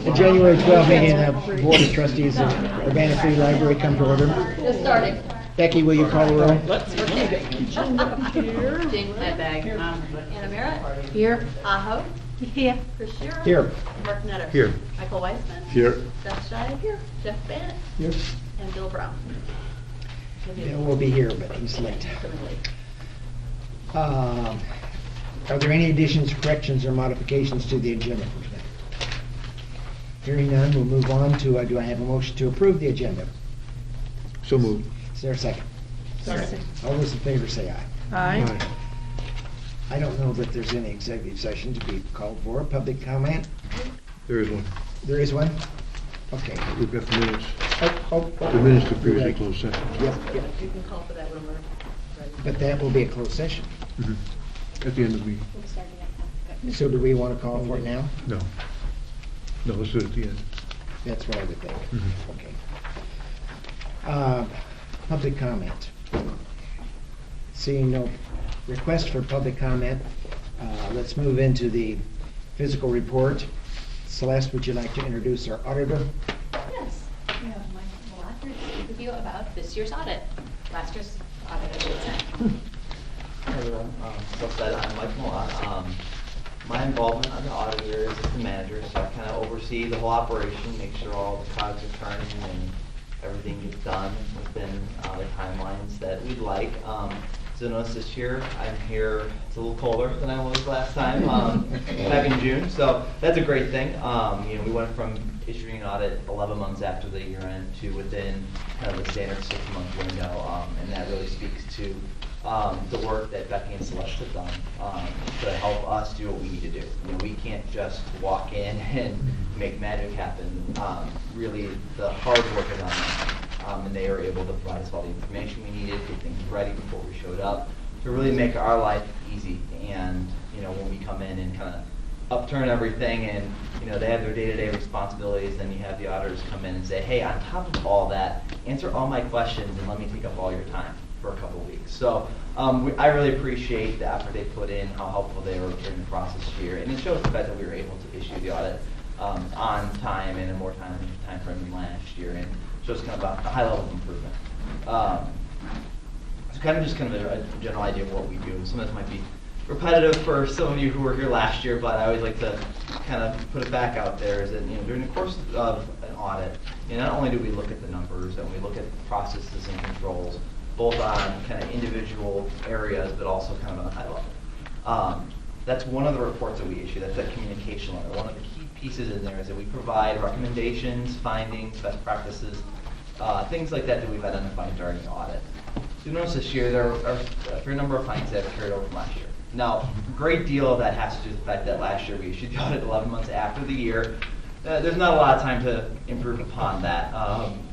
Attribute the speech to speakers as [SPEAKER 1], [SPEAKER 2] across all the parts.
[SPEAKER 1] The January 12th meeting of Board of Trustees of Urbana Free Library come to order.
[SPEAKER 2] Just starting.
[SPEAKER 1] Becky, will you call the roll?
[SPEAKER 2] James bag. Anna Merritt. Here. Aho. Here. Chris Shearer.
[SPEAKER 1] Here.
[SPEAKER 2] Mark Netter.
[SPEAKER 3] Here.
[SPEAKER 2] Michael Weissman.
[SPEAKER 3] Here.
[SPEAKER 2] Seth Scheid. Here. Jeff Bennett.
[SPEAKER 1] Here.
[SPEAKER 2] And Bill Brown.
[SPEAKER 1] Bill will be here, but he's late. Are there any additions, corrections, or modifications to the agenda for tonight? Hearing none, we'll move on to, do I have a motion to approve the agenda?
[SPEAKER 3] So moved.
[SPEAKER 1] Is there a second?
[SPEAKER 2] Second.
[SPEAKER 1] All those in favor say aye.
[SPEAKER 3] Aye.
[SPEAKER 1] I don't know that there's any executive session to be called for. Public comment?
[SPEAKER 3] There is one.
[SPEAKER 1] There is one? Okay.
[SPEAKER 3] We've got the minutes.
[SPEAKER 1] Oh.
[SPEAKER 3] The minutes to previously
[SPEAKER 1] Right.
[SPEAKER 3] closed session.
[SPEAKER 1] Yep.
[SPEAKER 2] You can call for that when we're ready.
[SPEAKER 1] But that will be a closed session.
[SPEAKER 3] Mhm. At the end of the meeting.
[SPEAKER 1] So do we want to call for it now?
[SPEAKER 3] No. No, let's do it at the end.
[SPEAKER 1] That's what I would think.
[SPEAKER 3] Mhm.
[SPEAKER 1] Okay. Public comment. Seeing no request for public comment, let's move into the physical report. Celeste, would you like to introduce our auditor?
[SPEAKER 4] Yes, we have Mike Malott here to speak with you about this year's audit, last year's audit, I should say.
[SPEAKER 5] Hi everyone, so said, I'm Mike Malott. My involvement on the audit here is as the manager, so I kind of oversee the whole operation, make sure all the cogs are turning and everything gets done within the timelines that we'd like. So notice this year, I'm here, it's a little colder than I was last time, back in June, so that's a great thing. We went from issuing an audit 11 months after the year end to within kind of the standard 6-month window, and that really speaks to the work that Becky and Celeste have done to help us do what we need to do. We can't just walk in and make magic happen. Really, the hard work is on them. And they were able to provide us all the information we needed, get things ready before we showed up, to really make our life easy. And when we come in and kind of upturn everything, and they have their day-to-day responsibilities, then you have the auditors come in and say, hey, on top of all that, answer all my questions and let me take up all your time for a couple of weeks. So I really appreciate the effort they put in, how helpful they were during the process here, and it shows the fact that we were able to issue the audit on time and in more time frame than last year, and shows kind of a high level of improvement. So kind of a general idea of what we do. Some of this might be repetitive for some of you who were here last year, but I always like to kind of put it back out there, is that during the course of an audit, not only do we look at the numbers and we look at processes and controls, both on kind of individual areas, but also kind of on a high level. That's one of the reports that we issue. That's that communication letter. One of the key pieces in there is that we provide recommendations, findings, best practices, things like that we've identified during the audit. So you notice this year there are a fair number of findings that have carried over from last year. Now, a great deal of that has to do with the fact that last year we issued the audit 11 months after the year. There's not a lot of time to improve upon that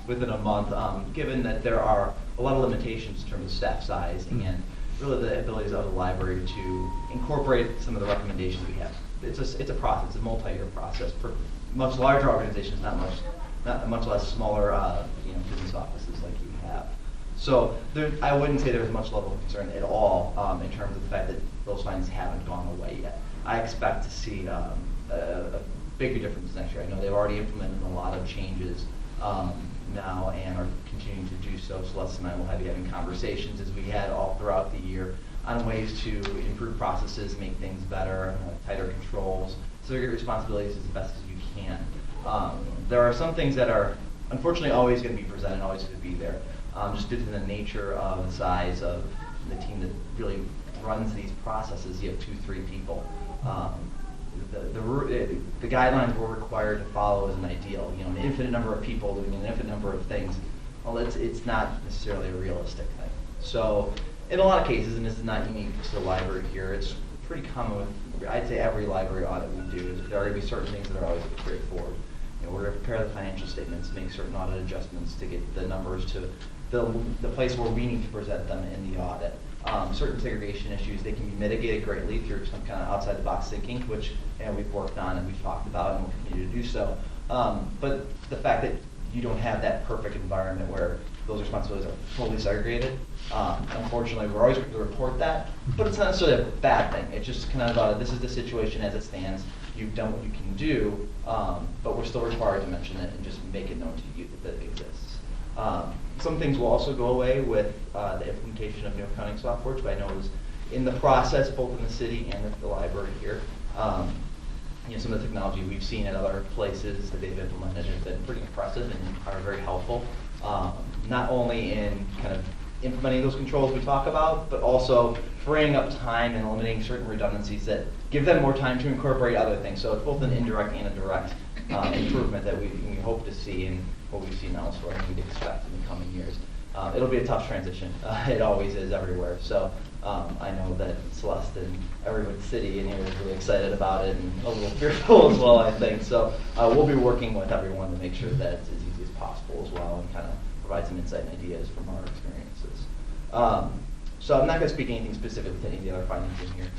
[SPEAKER 5] within a month, given that there are a lot of limitations in terms of staff size and really the abilities of the library to incorporate some of the recommendations we have. It's a process, it's a multi-year process. For much larger organizations, not much less smaller business offices like you have. So I wouldn't say there's much level of concern at all in terms of the fact that those findings haven't gone away yet. I expect to see a bigger difference next year. I know they've already implemented a lot of changes now and are continuing to do so. Celeste and I will be having conversations as we had all throughout the year on ways to improve processes, make things better, tighter controls, segregate responsibilities as best as you can. There are some things that are unfortunately always going to be presented, always going to be there, just due to the nature of the size of the team that really runs these processes. You have 2-3 people. The guidelines we're required to follow is an ideal. An infinite number of people doing an infinite number of things. Well, it's not necessarily a realistic thing. So, in a lot of cases, and this is not unique to the library here, it's pretty common with, I'd say, every library audit we do. There are going to be certain things that are always straightforward. We're going to prepare the financial statements, make certain audit adjustments to get the numbers to the place where we need to present them in the audit. Certain segregation issues, they can be mitigated greatly through some kind of outside the box thinking, which we've worked on and we've talked about and will continue to do so. But the fact that you don't have that perfect environment where those responsibilities are fully segregated, unfortunately we're always going to report that, but it's not necessarily a bad thing. It's just kind of this is the situation as it stands. you've done what you can do, but we're still required to mention it and just make it known to you that it exists. Some things will also go away with the implementation of new accounting software, which I know is in the process both in the city and at the library here. Some of the technology we've seen at other places that they've implemented has been pretty impressive and are very helpful, not only in kind of implementing those controls we talk about, but also freeing up time and eliminating certain redundancies that give them more time to incorporate other things. So it's both an indirect and a direct improvement that we hope to see and what we've seen elsewhere and we'd expect in the coming years. It'll be a tough transition. It always is everywhere. So I know that Celeste and everyone in the city in here is really excited about it and a little fearful as well, I think. So we'll be working with everyone to make sure that it's as easy as possible as well and kind of provide some insight and ideas from our experiences. So I'm not going to speak anything specifically to any of the other findings in here.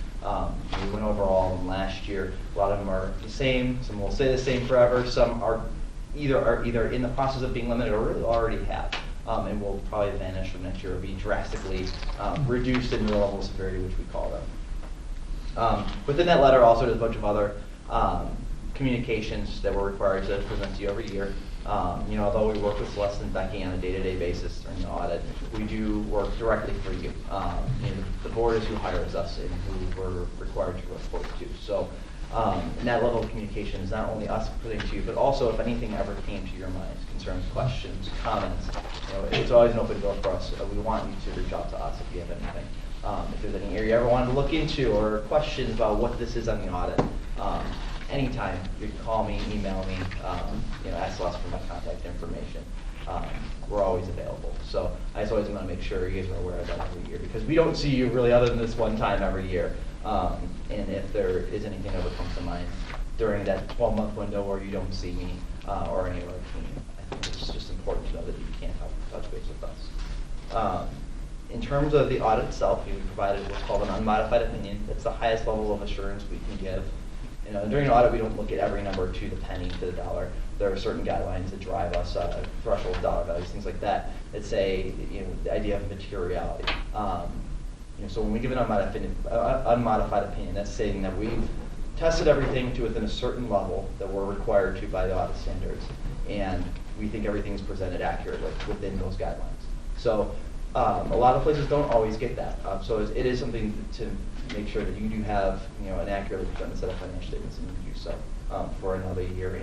[SPEAKER 5] We went over all of them last year. A lot of them are the same. Some will stay the same forever. Some are either in the process of being limited or really already have. And will probably vanish from next year or be drastically reduced in the level of severity, which we call them. Within that letter also there's a bunch of other communications that we're required to present to you every year. Although we work with Celeste and Becky on a day-to-day basis during the audit, we do work directly for you. The board is who hires us and who we're required to report to. So and that level of communication is not only us putting to you, but also if anything ever came to your mind, concerns, questions, comments, it's always an open door for us. We want you to reach out to us if you have anything. If there's any area you ever wanted to look into or questions about what this is on the audit, anytime you can call me, email me, ask us for my contact information. We're always available. So I just always want to make sure you guys are aware of that every year because we don't see you really other than this one time every year. And if there is anything that ever comes to mind during that 12-month window where you don't see me or any of our team, I think it's just important to know that you can't touch base with us. In terms of the audit itself, we provided what's called an unmodified opinion. It's the highest level of assurance we can give. During an audit, we don't look at every number to the penny, to the dollar. There are certain guidelines that drive us, threshold dollar values, things like that, that say the idea of materiality. So when we give an unmodified opinion, that's saying that we've tested everything to within a certain level that we're required to by the audit standards, and we think everything's presented accurately within those guidelines. So a lot of places don't always get that. So it is something to make sure that you do have an accurately presented set of financial statements and you do so for another year.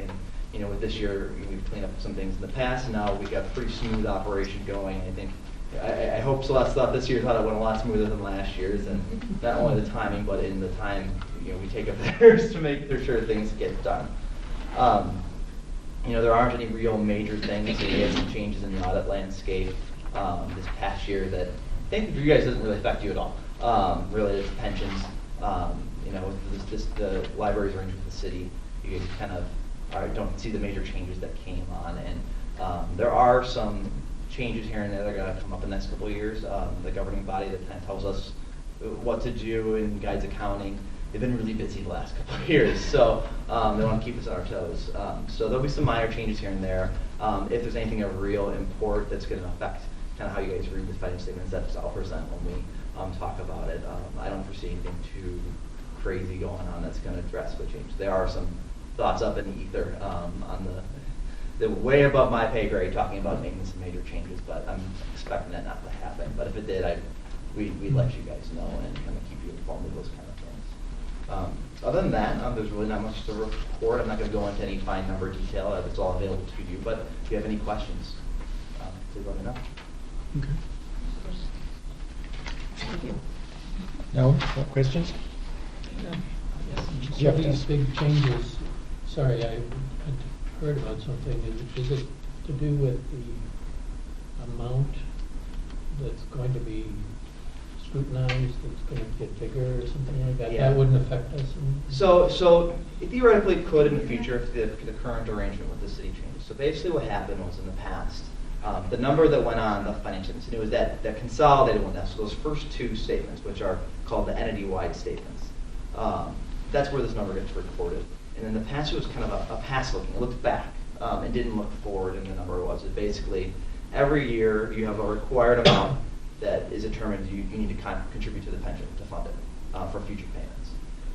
[SPEAKER 5] And with this year, we've cleaned up some things in the past, and now we've got a pretty smooth operation going. I think I hope Celeste thought this year's audit went a lot smoother than last year's, and not only the timing, but in the time we take up theirs to make sure things get done. There aren't any real major things. We had some changes in the audit landscape this past year that I think for you guys doesn't really affect you at all. Related to pensions, with the libraries arrangement with the city, you guys kind of don't see the major changes that came on, and there are some changes here and there that are going to come up in the next couple of years. The governing body that kind of tells us what to do and guides accounting, they've been really busy the last couple of years, so they want to keep us on our toes. So there'll be some minor changes here and there. If there's anything of real import that's going to affect kind of how you guys read the financial statements, that's I'll present when we talk about it. I don't foresee anything too crazy going on that's going to drastically change. There are some thoughts up in the ether on the way above my pay grade talking about making some major changes, but I'm expecting that not to happen. But if it did, we'd let you guys know and kind of keep you informed of those kind of things. Other than that, there's really not much to report. I'm not going to go into any fine number detail. It's all available to you. But if you have any questions, please let me know.
[SPEAKER 3] Okay.
[SPEAKER 1] Thank you. No questions?
[SPEAKER 6] So these big changes, sorry, I heard about something. Is it to do with the amount that's going to be scrutinized, that's going to get bigger or something like that?
[SPEAKER 5] Yeah.
[SPEAKER 6] That wouldn't affect us?
[SPEAKER 5] So it theoretically could in the future if the current arrangement with the city changes. So basically what happened was in the past, the number that went on the financial statements, and it was that consolidated one, so those first two statements, which are called the entity-wide statements, that's where this number gets recorded. And in the past, it was kind of a past-looking. It looked back and didn't look forward in the number it was. It basically, every year you have a required amount that is determined you need to contribute to the pension to fund it for future payments.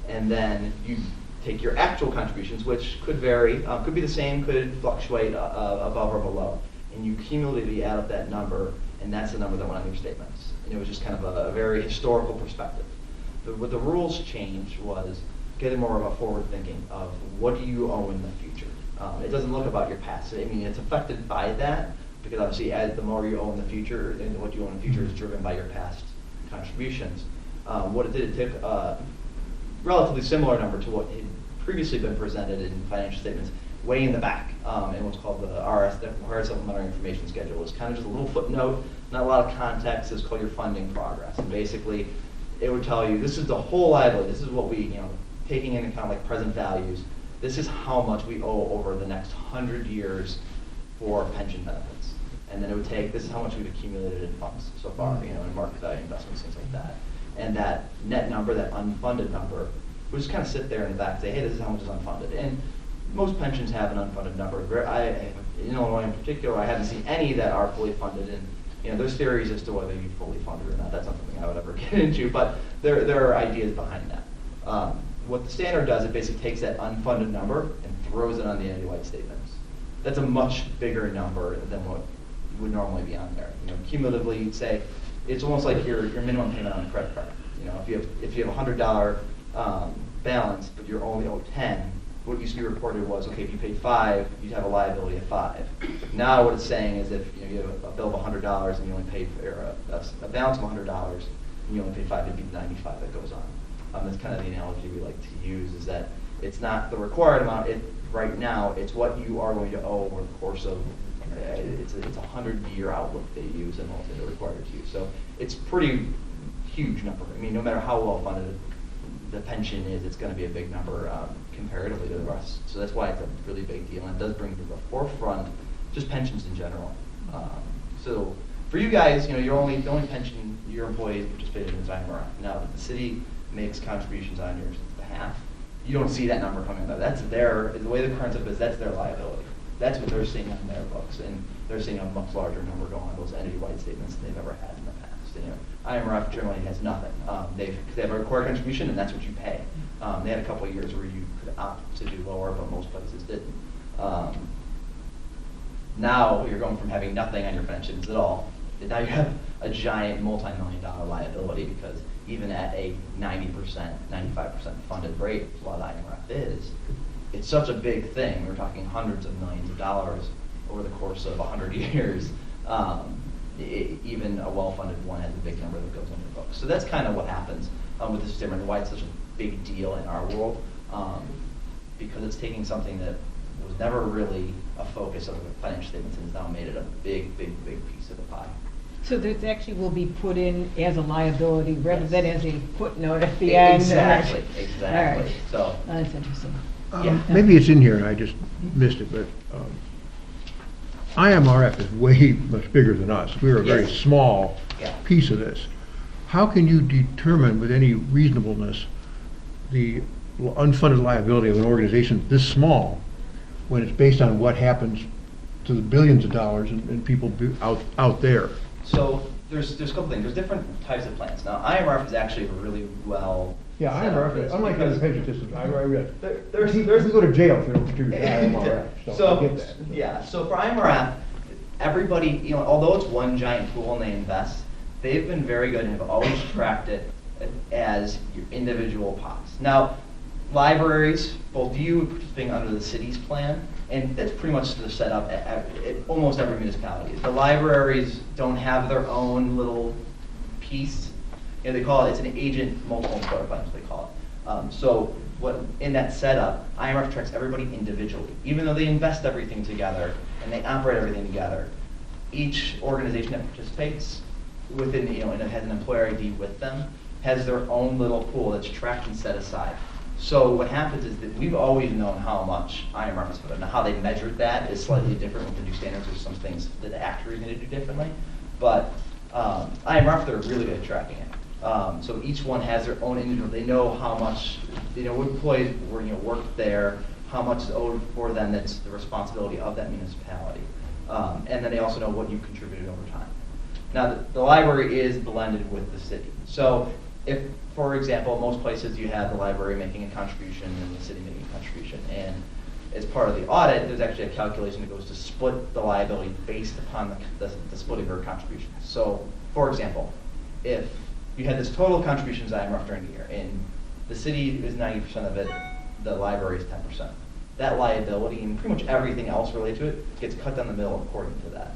[SPEAKER 5] And then you take your actual contributions, which could vary, could be the same, could fluctuate above or below, and you cumulatively add up that number, and that's the number that went on your statements. And it was just kind of a very historical perspective. What the rules changed was getting more of a forward thinking of what do you owe in the future. It doesn't look about your past. I mean, it's affected by that, because obviously as the more you owe in the future, and what you owe in the future is driven by your past contributions. What it did, it took a relatively similar number to what had previously been presented in financial statements, way in the back, in what's called the RS, the Required Supplementary Information Schedule. It's kind of just a little footnote, not a lot of context. It's called your funding progress. And basically, it would tell you, this is the whole liability. This is what we, taking into account like present values, this is how much we owe over the next 100 years for pension benefits. And then it would take, this is how much we've accumulated in funds so far, in market value investments, things like that. And that net number, that unfunded number, would just kind of sit there in the back and say, hey, this is how much is unfunded. And most pensions have an unfunded number. In Illinois in particular, I haven't seen any that are fully funded. And there's theories as to whether you fully funded or not. That's not something I would ever get into, but there are ideas behind that. What the standard does, it basically takes that unfunded number and throws it on the annual white statements. That's a much bigger number than what would normally be on there. Cumulatively, you'd say it's almost like your minimum payment on a credit card. If you have $100 balance, but you're only owed 10, what used to be reported was, okay, if you paid 5, you'd have a liability of 5. Now what it's saying is if you have a bill of $100 and you only paid a balance of $100 and you only paid 5, it'd be 95 that goes on. That's kind of the analogy we like to use, is that it's not the required amount. Right now, it's what you are going to owe over the course of, it's a 100-year outlook they use and what they're required to use. So it's pretty huge number. I mean, no matter how well funded the pension is, it's going to be a big number comparatively to the rest. So that's why it's a really big deal, and it does bring to the forefront just pensions in general. So for you guys, the only pension your employees participate in is IMRF. Now, if the city makes contributions on your behalf, you don't see that number coming up. That's the way the current stuff is, that's their liability. That's what they're seeing on their books, and they're seeing a much larger number go on those entity-wide statements than they've ever had in the past. IMRF generally has nothing. They have a required contribution, and that's what you pay. They had a couple of years where you could opt to do lower, but most places didn't. Now you're going from having nothing on your pensions at all. Now you have a giant multi-million-dollar liability, because even at a 90%, 95% funded rate, what IMRF is, it's such a big thing. We're talking hundreds of millions of dollars over the course of 100 years. Even a well-funded one has a big number that goes on your books. So that's kind of what happens with this statement, and why it's such a big deal in our world, because it's taking something that was never really a focus of the financial statements and has now made it a big, big, big piece of the pie.
[SPEAKER 7] So that actually will be put in as a liability rather than as a footnote at the end.
[SPEAKER 5] Exactly.
[SPEAKER 7] All right.
[SPEAKER 5] So
[SPEAKER 7] that's interesting.
[SPEAKER 5] yeah.
[SPEAKER 3] Maybe it's in here and I just missed it, but IMRF is way much bigger than us. We're a very
[SPEAKER 5] Yes.
[SPEAKER 3] small
[SPEAKER 5] Yeah.
[SPEAKER 3] piece of this. How can you determine with any reasonableness the unfunded liability of an organization this small when it's based on what happens to the billions of dollars and people out there?
[SPEAKER 5] So there's a couple things. There's different types of plans. Now IMRF is actually really well.
[SPEAKER 3] Yeah,
[SPEAKER 5] set up for
[SPEAKER 3] IMRF,
[SPEAKER 5] this
[SPEAKER 3] unlike other
[SPEAKER 5] because
[SPEAKER 3] pension systems,
[SPEAKER 5] there's
[SPEAKER 3] you go to jail if you don't contribute to IMRF, so I get that.
[SPEAKER 5] Yeah, so for IMRF, everybody, although it's one giant pool and they invest, they've been very good and have always tracked it as your individual pots. Now, libraries, both you participating under the city's plan, and that's pretty much the setup at almost every municipality. The libraries don't have their own little piece. They call it, it's an agent multiple employer plan, is what they call it. So in that setup, IMRF tracks everybody individually. Even though they invest everything together and they operate everything together, each organization that participates within, and it has an employer ID with them, has their own little pool that's tracked and set aside. So what happens is that we've always known how much IMRF has put in. Now how they measured that is slightly different with the new standards. There's some things that the actuary is going to do differently. But IMRF, they're really good at tracking it. So each one has their own individual. They know how much, what employees worked there, how much is owed for them. That's the responsibility of that municipality. And then they also know what you contributed over time. Now the library is blended with the city. So if, for example, most places you have the library making a contribution and the city making a contribution, and as part of the audit, there's actually a calculation that goes to split the liability based upon the splitting of her contributions. So, for example, if you had this total contributions IMRF during the year, and the city is 90% of it, the library is 10%. That liability and pretty much everything else related to it gets cut down the middle according to that.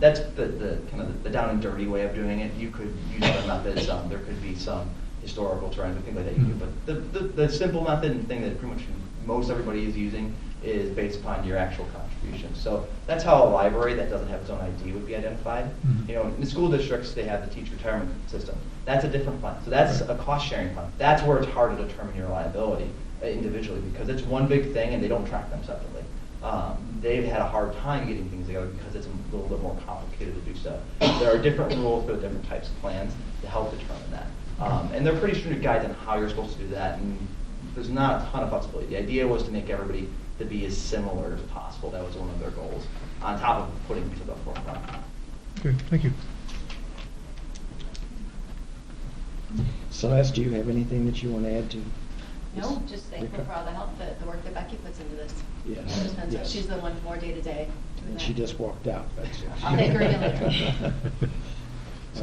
[SPEAKER 5] That's the kind of the down and dirty way of doing it. You could use other methods. There could be some historical trends and things like that you do. But the simple method and thing that pretty much most everybody is using is based upon your actual contribution. So that's how a library that doesn't have its own ID would be identified.
[SPEAKER 3] Mm-hmm.
[SPEAKER 5] You know, in the school districts, they have the teacher retirement system. That's a different fund. So that's a cost-sharing fund. That's where it's hard to determine your liability individually because it's one big thing and they don't track them separately. They've had a hard time getting things together because it's a little bit more complicated to do so. There are different rules for the different types of plans to help determine that. And they're pretty strict guides on how you're supposed to do that. And there's not a ton of flexibility. The idea was to make everybody to be as similar as possible. That was one of their goals, on top of putting it to the forefront.
[SPEAKER 3] Okay, thank you.
[SPEAKER 1] Celeste, do you have anything that you want to add to?
[SPEAKER 2] No, just thankful for all the help, the work that Becky puts into this.
[SPEAKER 1] Yes. Yes.
[SPEAKER 2] She's the one more day to day.
[SPEAKER 1] And she just walked out.
[SPEAKER 2] I'll take her again later.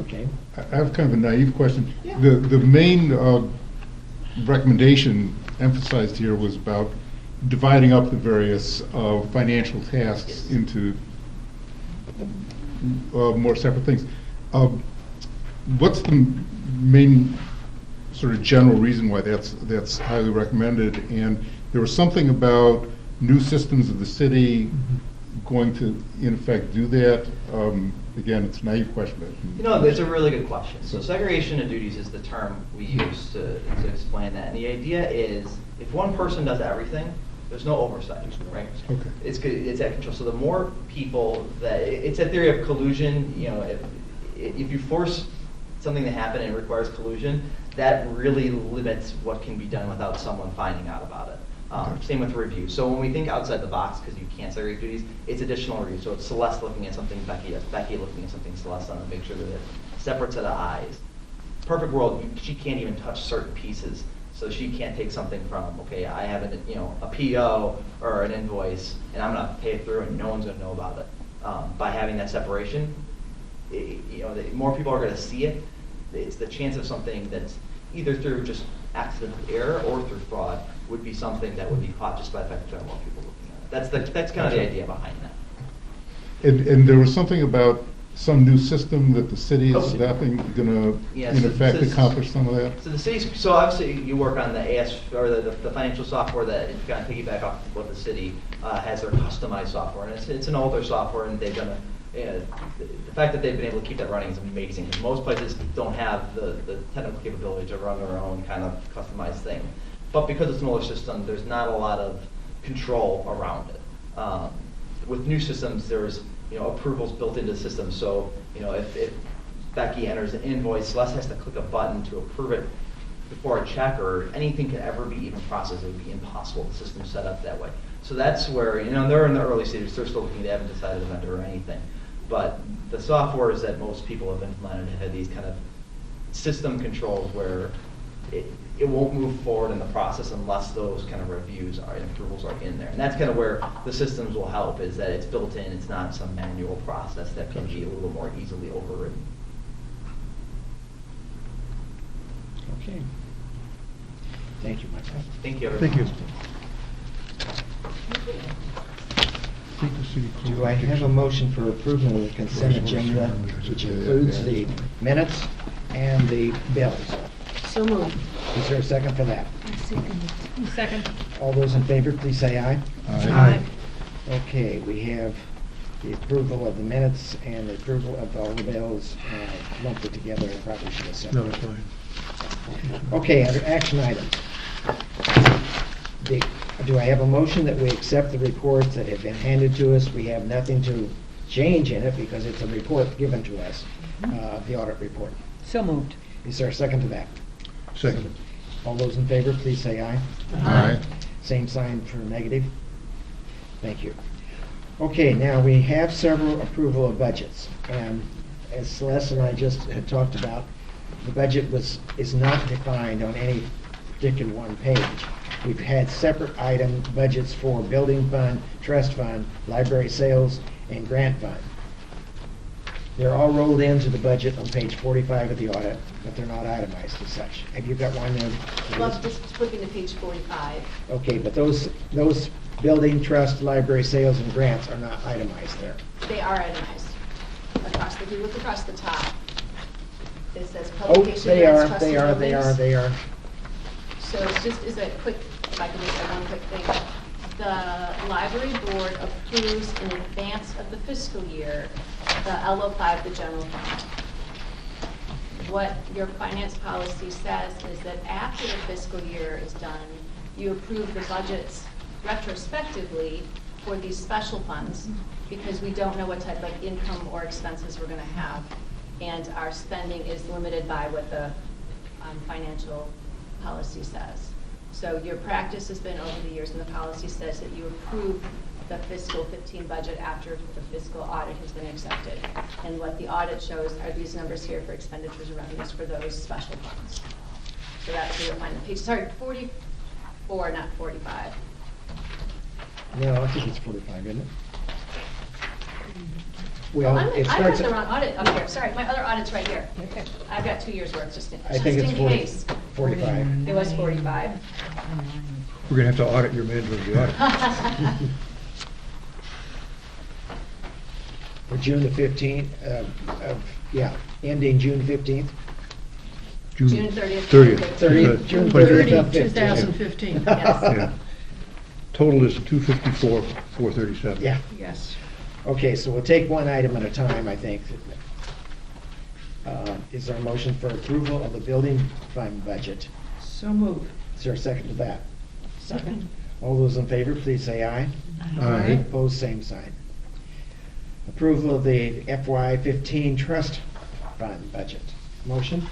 [SPEAKER 1] Okay.
[SPEAKER 8] I have kind of a naive question.
[SPEAKER 2] Yeah.
[SPEAKER 8] The main recommendation emphasized here was about dividing up the various financial tasks into more separate things. What's the main sort of general reason why that's highly recommended? And there was something about new systems of the city going to, in effect, do that. Again, it's a naive question. But
[SPEAKER 5] You know, it's a really good question. So segregation of duties is the term we use to explain that. And the idea is, if one person does everything, there's no oversight, right?
[SPEAKER 8] Okay.
[SPEAKER 5] It's good. It's at control. So the more people that it's a theory of collusion. You know, if you force something to happen and it requires collusion, that really limits what can be done without someone finding out about it. Same with review. So when we think outside the box, because you can't segregate duties, it's additional review. So it's Celeste looking at something, Becky looking at something, Celeste on to make sure that it's separate set of eyes. Perfect world, she can't even touch certain pieces. So she can't take something from, okay, I have a PO or an invoice, and I'm gonna pay it through, and no one's gonna know about it. By having that separation, more people are gonna see it. It's the chance of something that's either through just accidental error or through fraud would be something that would be caught just by the fact that there are more people looking at it. That's kind of the idea behind that.
[SPEAKER 8] And there was something about some new system that the city is adopting, going to,
[SPEAKER 5] Yes,
[SPEAKER 8] in effect, accomplish some of that?
[SPEAKER 5] So the city's, so obviously you work on the AS, or the financial software that, if you kind of piggyback off what the city has their customized software, and it's an older software, and they've done the fact that they've been able to keep that running is amazing, because most places don't have the technical capability to run their own kind of customized thing. But because it's an older system, there's not a lot of control around it. With new systems, there's approvals built into the system. So if Becky enters an invoice, Celeste has to click a button to approve it before a check or anything could ever be even processed. It would be impossible. The system's set up that way. So that's where they're in the early stages. They're still looking. They haven't decided a vendor or anything. But the softwares that most people have implemented have these kind of system controls where it won't move forward in the process unless those kind of reviews and approvals are in there. And that's kind of where the systems will help, is that it's built in, it's not some manual process that can be a little more easily overridden.
[SPEAKER 1] Okay. Thank you, Michael.
[SPEAKER 5] Thank you, everyone.
[SPEAKER 3] Thank you. Take the city clerk.
[SPEAKER 1] Do I have a motion for approval of the consent agenda, which includes the minutes and the bills?
[SPEAKER 7] So moved.
[SPEAKER 1] Is there a second for that?
[SPEAKER 7] Second.
[SPEAKER 1] All those in favor, please say aye.
[SPEAKER 7] Aye.
[SPEAKER 1] Okay, we have the approval of the minutes and the approval of all the bills lumped together. I probably should have said
[SPEAKER 3] No,
[SPEAKER 1] that.
[SPEAKER 3] it's fine.
[SPEAKER 1] Okay, under action items. Do I have a motion that we accept the reports that have been handed to us? We have nothing to change in it because it's a report given to us, the audit report.
[SPEAKER 7] So moved.
[SPEAKER 1] Is there a second to that?
[SPEAKER 3] Second.
[SPEAKER 1] All those in favor, please say aye.
[SPEAKER 8] Aye.
[SPEAKER 1] Same sign for negative. Thank you. Okay, now we have several approval of budgets. And as Celeste and I just had talked about, the budget is not defined on any particular one page. We've had separate item budgets for building fund, trust fund, library sales, and grant fund. They're all rolled into the budget on page 45 of the audit, but they're not itemized as such. Have you got one there?
[SPEAKER 2] Well, just flipping to page 45.
[SPEAKER 1] Okay, but those building, trust, library sales, and grants are not itemized there.
[SPEAKER 2] They are itemized. If you look across the top, it says
[SPEAKER 1] Oh,
[SPEAKER 2] publication
[SPEAKER 1] they
[SPEAKER 2] grants,
[SPEAKER 1] are,
[SPEAKER 2] trust,
[SPEAKER 1] they
[SPEAKER 2] and
[SPEAKER 1] are, they are,
[SPEAKER 2] buildings.
[SPEAKER 1] they are.
[SPEAKER 2] So it's just, is a quick, if I can just add one quick thing. The library board approves in advance of the fiscal year the LO5, the general fund. What your finance policy says is that after the fiscal year is done, you approve the budgets retrospectively for these special funds, because we don't know what type of income or expenses we're gonna have. And our spending is limited by what the financial policy says. So your practice has been over the years, and the policy says that you approve the fiscal 15 budget after the fiscal audit has been accepted. And what the audit shows are these numbers here for expenditures and revenues for those special funds. So that's where you'll find the page, sorry, 44, not 45.
[SPEAKER 1] No, I think it's 45, isn't it?
[SPEAKER 2] Oh,
[SPEAKER 1] Well,
[SPEAKER 2] I've
[SPEAKER 1] it
[SPEAKER 2] got
[SPEAKER 1] starts
[SPEAKER 2] the
[SPEAKER 1] at,
[SPEAKER 2] wrong audit up here, sorry, my other audit's right here. I've got 2 years worth, just in
[SPEAKER 1] I think it's
[SPEAKER 2] case.
[SPEAKER 1] 45.
[SPEAKER 2] It was 45.
[SPEAKER 3] We're gonna have to audit your management of the audit.
[SPEAKER 1] For June the 15th, ending June 15th.
[SPEAKER 2] June 30th.
[SPEAKER 1] 30th, June 30th of 15.
[SPEAKER 7] 2015.
[SPEAKER 2] Yes.
[SPEAKER 3] Yeah. Total is 254, 437.
[SPEAKER 1] Yeah,
[SPEAKER 7] Yes.
[SPEAKER 1] okay, so we'll take one item at a time, I think. Is there a motion for approval of the building fund budget?
[SPEAKER 7] So move.
[SPEAKER 1] Is there a second to that?
[SPEAKER 7] Second.
[SPEAKER 1] All those in favor, please say aye.
[SPEAKER 3] Aye.
[SPEAKER 1] Opposed, same sign. Approval of the FY15 trust fund budget. Motion?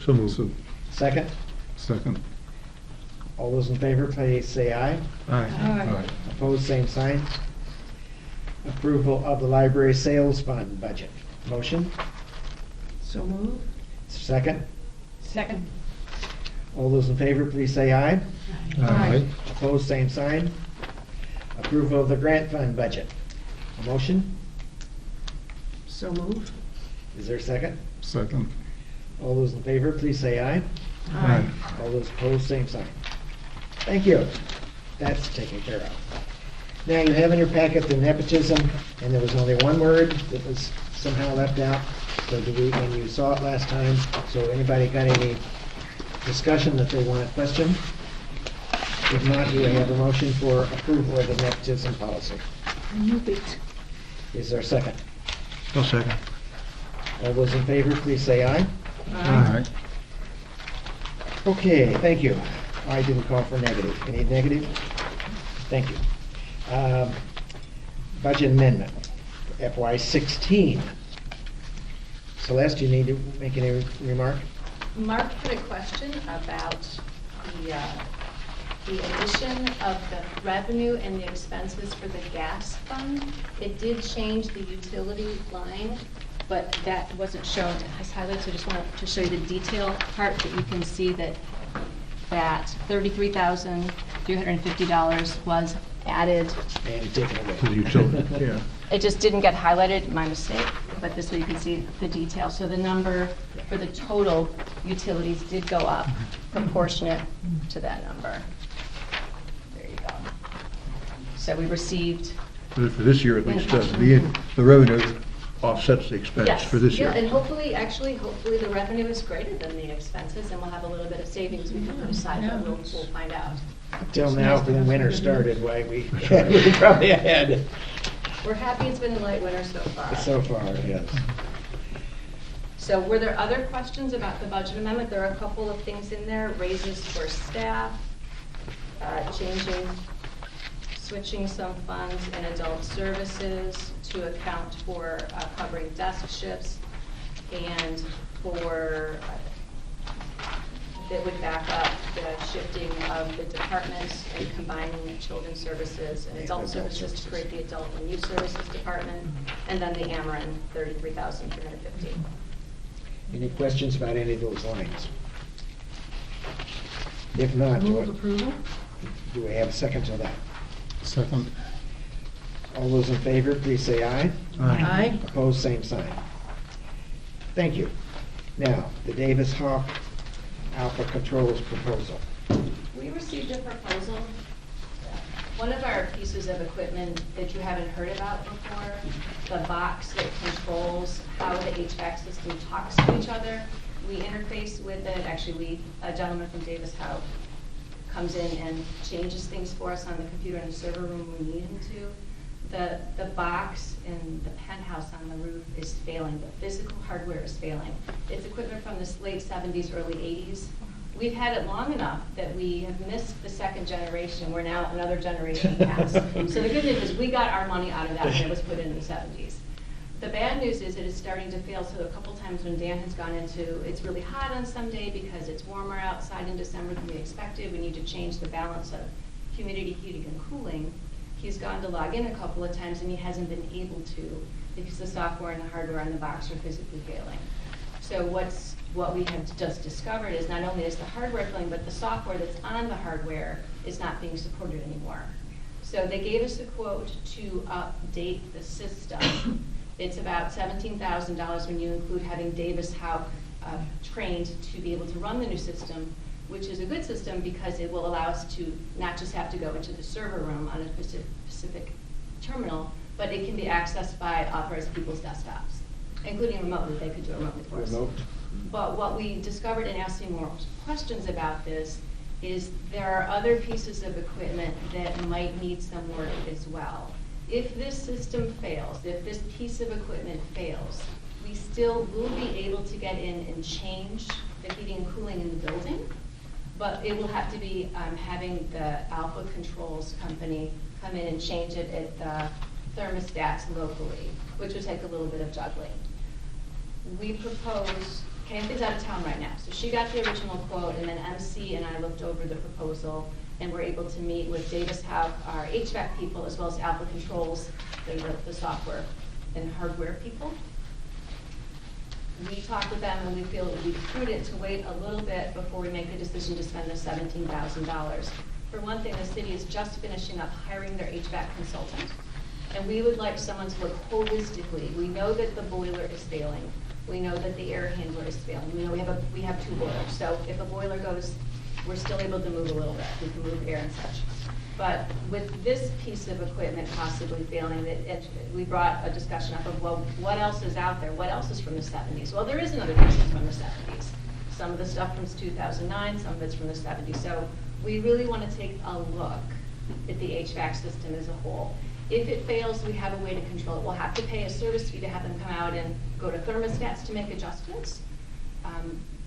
[SPEAKER 3] So moved.
[SPEAKER 8] So,
[SPEAKER 1] Second?
[SPEAKER 8] second.
[SPEAKER 1] All those in favor, please say aye.
[SPEAKER 3] Aye.
[SPEAKER 8] Aye.
[SPEAKER 1] Opposed, same sign. Approval of the library sales fund budget. Motion?
[SPEAKER 7] So move.
[SPEAKER 1] Second?
[SPEAKER 7] Second.
[SPEAKER 1] All those in favor, please say aye.
[SPEAKER 3] Aye.
[SPEAKER 1] Opposed, same sign. Approval of the grant fund budget. A motion?
[SPEAKER 7] So move.
[SPEAKER 1] Is there a second?
[SPEAKER 8] Second.
[SPEAKER 1] All those in favor, please say aye.
[SPEAKER 3] Aye.
[SPEAKER 1] All those opposed, same sign. Thank you. That's taken care of. Now, you have in your packet the nepotism, and there was only one word that was somehow left out. So when you saw it last time, so anybody got any discussion that they want to question? If not, do we have a motion for approval of the nepotism policy?
[SPEAKER 7] Move it.
[SPEAKER 1] Is there a second?
[SPEAKER 3] I'll second.
[SPEAKER 1] All those in favor, please say aye.
[SPEAKER 8] Aye.
[SPEAKER 1] Okay, thank you. I didn't call for negative. Any negative? Thank you. Budget amendment, FY16. Celeste, you need to make any remark?
[SPEAKER 2] Mark had a question about the addition of the revenue and the expenses for the gas fund. It did change the utility line, but that wasn't shown. I highlighted, so I just wanted to show you the detail part that you can see that $33,350 was added.
[SPEAKER 1] And taken
[SPEAKER 3] To the
[SPEAKER 1] away.
[SPEAKER 3] utility, yeah.
[SPEAKER 2] It just didn't get highlighted, my mistake, but this way you can see the detail. So the number for the total utilities did go up proportionate to that number. There you go. So we received.
[SPEAKER 3] For this year at least, the revenue offsets the expense
[SPEAKER 2] Yes,
[SPEAKER 3] for this
[SPEAKER 2] yeah,
[SPEAKER 3] year.
[SPEAKER 2] and hopefully the revenue is greater than the expenses, and we'll have a little bit of savings we can put aside, but we'll find out.
[SPEAKER 1] Till now, when winter started, why we we probably had
[SPEAKER 2] We're happy it's been a light winter so far.
[SPEAKER 1] so far, yes.
[SPEAKER 2] So were there other questions about the budget amendment? There are a couple of things in there, raises for staff, switching some funds in adult services to account for covering desk shifts, and for, that would back up the shifting of the departments and combining children's services and adult services to create the adult and youth services department, and then the Ameren, $33,350.
[SPEAKER 1] Any questions about any of those lines? If not, do we have a second to that?
[SPEAKER 8] Second.
[SPEAKER 1] All those in favor, please say aye.
[SPEAKER 7] Aye.
[SPEAKER 1] Opposed, same sign. Thank you. Now, the Davis Hawk Alpha Controls proposal.
[SPEAKER 2] We received a proposal. One of our pieces of equipment that you haven't heard about before, the box that controls how the HVAC system talks to each other. We interface with it. Actually, a gentleman from Davis Howe comes in and changes things for us on the computer in the server room when we need him to. The box in the penthouse on the roof is failing. The physical hardware is failing. It's equipment from the late 70s, early 80s. We've had it long enough that we have missed the second generation. We're now another generation past. So the good news is we got our money out of that when it was put in the 70s. The bad news is it is starting to fail. So a couple times when Dan has gone into, it's really hot on some day because it's warmer outside in December than we expected. We need to change the balance of humidity, heating, and cooling. He's gone to log in a couple of times and he hasn't been able to because the software and the hardware on the box are physically failing. So what we have just discovered is not only is the hardware failing, but the software that's on the hardware is not being supported anymore. So they gave us a quote to update the system. It's about $17,000 when you include having Davis Howe trained to be able to run the new system, which is a good system because it will allow us to not just have to go into the server room on a specific terminal, but it can be accessed by authorized people's desktops, including remotely. They could do it remotely for us.
[SPEAKER 1] Remote.
[SPEAKER 2] But what we discovered in asking more questions about this is there are other pieces of equipment that might need some work as well. If this system fails, if this piece of equipment fails, we still will be able to get in and change the heating and cooling in the building, but it will have to be having the Alpha Controls company come in and change it at the thermostats locally, which would take a little bit of juggling. We propose, Kathy's out of town right now, so she got the original quote, and then MC and I looked over the proposal, and were able to meet with Davis Howe, our HVAC people, as well as Alpha Controls, the software and hardware people. We talked with them, and we feel it would be prudent to wait a little bit before we make the decision to spend the $17,000. For one thing, the city is just finishing up hiring their HVAC consultant, and we would like someone to look holistically. We know that the boiler is failing. We know that the air handler is failing. We know we have two boilers, so if a boiler goes, we're still able to move a little bit. We can move air and such. But with this piece of equipment possibly failing, we brought a discussion up of, well, what else is out there? What else is from the 70s? Well, there is another piece from the 70s. Some of the stuff from 2009, some of it's from the 70s. So we really want to take a look at the HVAC system as a whole. If it fails, we have a way to control it. We'll have to pay a service fee to have them come out and go to thermostats to make adjustments.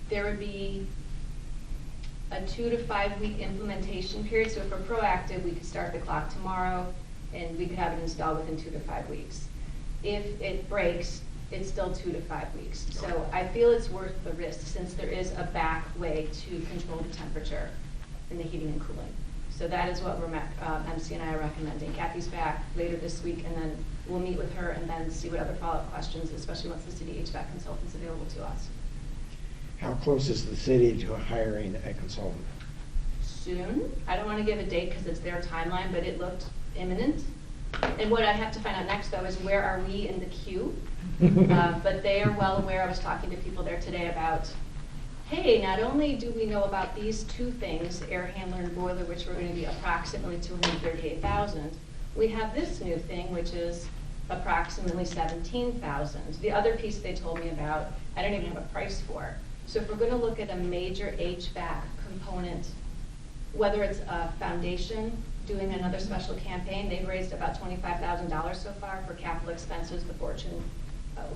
[SPEAKER 2] There would be a 2 to 5 week implementation period. So if we're proactive, we could start the clock tomorrow and we could have it installed within 2 to 5 weeks. If it breaks, it's still 2 to 5 weeks. So I feel it's worth the risk since there is a back way to control the temperature in the heating and cooling. So that is what MC and I are recommending. Kathy's back later this week, and then we'll meet with her and then see what other follow-up questions, especially once the city HVAC consultant's available to us.
[SPEAKER 1] How close is the city to hiring a consultant?
[SPEAKER 2] Soon. I don't want to give a date because it's their timeline, but it looked imminent. And what I have to find out next, though, is where are we in the queue? But they are well aware. I was talking to people there today about, hey, not only do we know about these two things, air handler and boiler, which were going to be approximately $238,000, we have this new thing, which is approximately $17,000. The other piece they told me about, I don't even have a price for. So if we're going to look at a major HVAC component, whether it's a foundation doing another special campaign, they've raised about $25,000 so far for capital expenses, the Fortune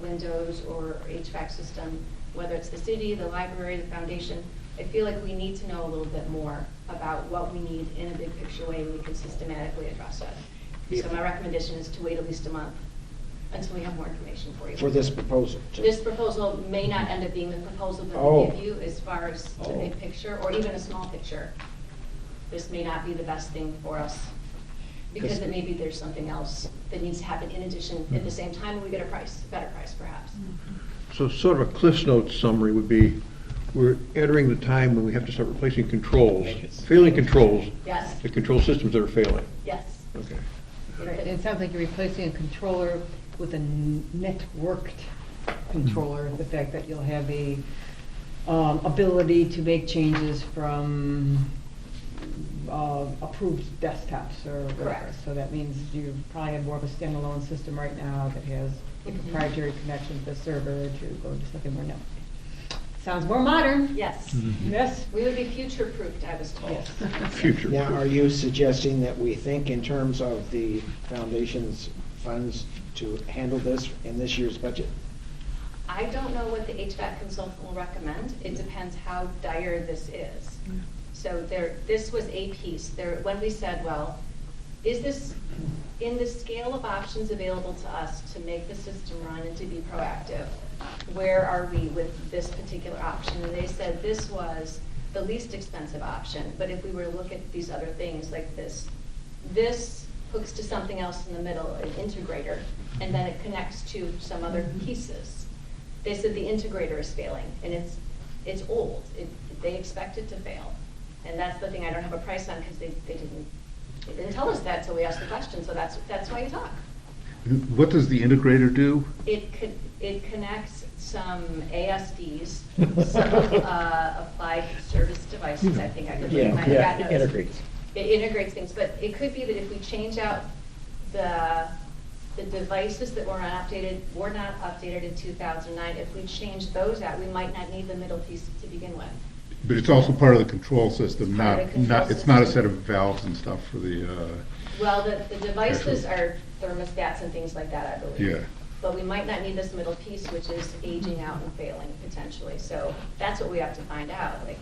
[SPEAKER 2] windows or HVAC system, whether it's the city, the library, the foundation. I feel like we need to know a little bit more about what we need in a big picture way and we can systematically address it. So my recommendation is to wait at least a month until we have more information for you.
[SPEAKER 1] For this proposal?
[SPEAKER 2] This proposal may not end up being the proposal that we give you as far as the big picture or even a small picture. This may not be the best thing for us. Because then maybe there's something else that needs to happen in addition at the same time, and we get a better price perhaps.
[SPEAKER 3] So sort of a Cliff's Notes summary would be, we're entering the time when we have to start replacing controls, failing controls,
[SPEAKER 2] Yes,
[SPEAKER 3] the control systems that are failing.
[SPEAKER 2] yes.
[SPEAKER 3] Okay.
[SPEAKER 7] Right, it sounds like you're replacing a controller with a networked controller, the fact that you'll have a ability to make changes from approved desktops or whatever.
[SPEAKER 2] Correct.
[SPEAKER 7] So that means you probably have more of a standalone system right now that has a proprietary connection to the server to go to something more networked. Sounds more modern.
[SPEAKER 2] Yes.
[SPEAKER 7] Yes.
[SPEAKER 2] We would be future-proofed, I was told.
[SPEAKER 7] Yes.
[SPEAKER 3] Future.
[SPEAKER 1] Now, are you suggesting that we think in terms of the foundation's funds to handle this in this year's budget?
[SPEAKER 2] I don't know what the HVAC consultant will recommend. It depends how dire this is. So this was a piece. When we said, well, is this in the scale of options available to us to make the system run and to be proactive? Where are we with this particular option? And they said this was the least expensive option, but if we were to look at these other things like this hooks to something else in the middle, an integrator, and then it connects to some other pieces. They said the integrator is failing, and it's old. They expect it to fail. And that's the thing I don't have a price on, because they didn't tell us that, so we asked the question, so that's why you talk.
[SPEAKER 8] What does the integrator do?
[SPEAKER 2] It connects some ASDs, some applied service devices, I think I could put in my notes.
[SPEAKER 1] integrates.
[SPEAKER 2] It integrates things, but it could be that if we change out the devices that were not updated in 2009, if we change those out, we might not need the middle piece to begin with.
[SPEAKER 8] But it's also part of the control system,
[SPEAKER 2] It's part of the control
[SPEAKER 8] it's not a
[SPEAKER 2] system.
[SPEAKER 8] set of valves and stuff for the,
[SPEAKER 2] Well, the devices are thermostats and things like that, I believe.
[SPEAKER 8] yeah.
[SPEAKER 2] But we might not need this middle piece, which is aging out and failing potentially. So that's what we have to find out. Like,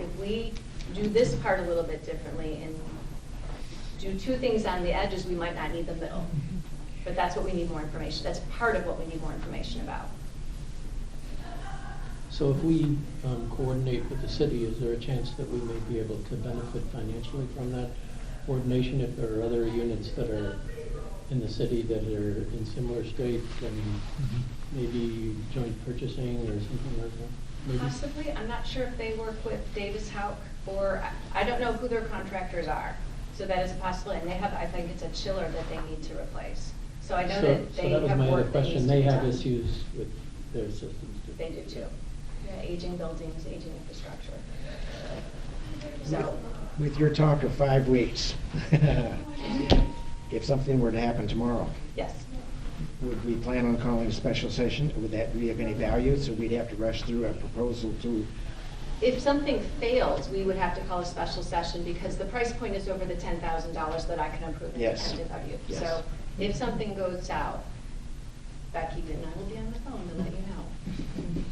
[SPEAKER 2] if we do this part a little bit differently and do two things on the edges, we might not need the middle. But that's what we need more information. That's part of what we need more information about.
[SPEAKER 6] So if we coordinate with the city, is there a chance that we may be able to benefit financially from that coordination if there are other units that are in the city that are in similar state, and maybe joint purchasing or something like that? Maybe?
[SPEAKER 2] Possibly. I'm not sure if they work with Davis Houck, or I don't know who their contractors are. So that is a possibility. And they have, I think it's a chiller that they need to replace. So I know that they
[SPEAKER 6] So that was
[SPEAKER 2] have
[SPEAKER 6] my other
[SPEAKER 2] work that needs
[SPEAKER 6] question.
[SPEAKER 2] to
[SPEAKER 6] They
[SPEAKER 2] be
[SPEAKER 6] have
[SPEAKER 2] done.
[SPEAKER 6] issues with their systems too.
[SPEAKER 2] They do too. Yeah, aging buildings, aging infrastructure. So,
[SPEAKER 1] With your talk of 5 weeks, if something were to happen tomorrow,
[SPEAKER 2] yes.
[SPEAKER 1] would we plan on calling a special session? Would that be of any value? So we'd have to rush through a proposal to,
[SPEAKER 2] If something fails, we would have to call a special session because the price point is over the $10,000 that I can approve
[SPEAKER 1] Yes.
[SPEAKER 2] independent of you.
[SPEAKER 1] Yes.
[SPEAKER 2] So if something goes south, Becky and I will be on the phone to let you know.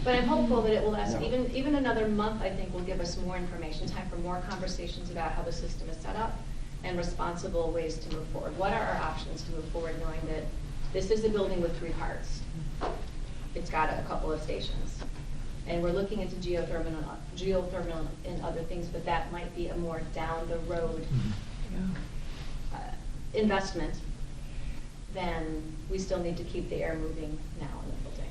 [SPEAKER 2] But I'm hopeful that it will last,
[SPEAKER 1] No.
[SPEAKER 2] even another month, I think, will give us more information, time for more conversations about how the system is set up and responsible ways to move forward. What are our options to move forward, knowing that this is a building with 3 parts? It's got a couple of stations. And we're looking into geothermal and other things, but that might be a more down the road investment. Then we still need to keep the air moving now in the building.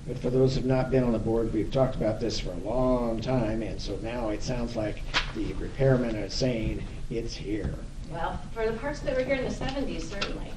[SPEAKER 1] but for those who've not been on the board, we've talked about this for a long time, and so now it sounds like the repairmen are saying it's here.
[SPEAKER 2] Well, for the parts that were here in the 70s, certainly.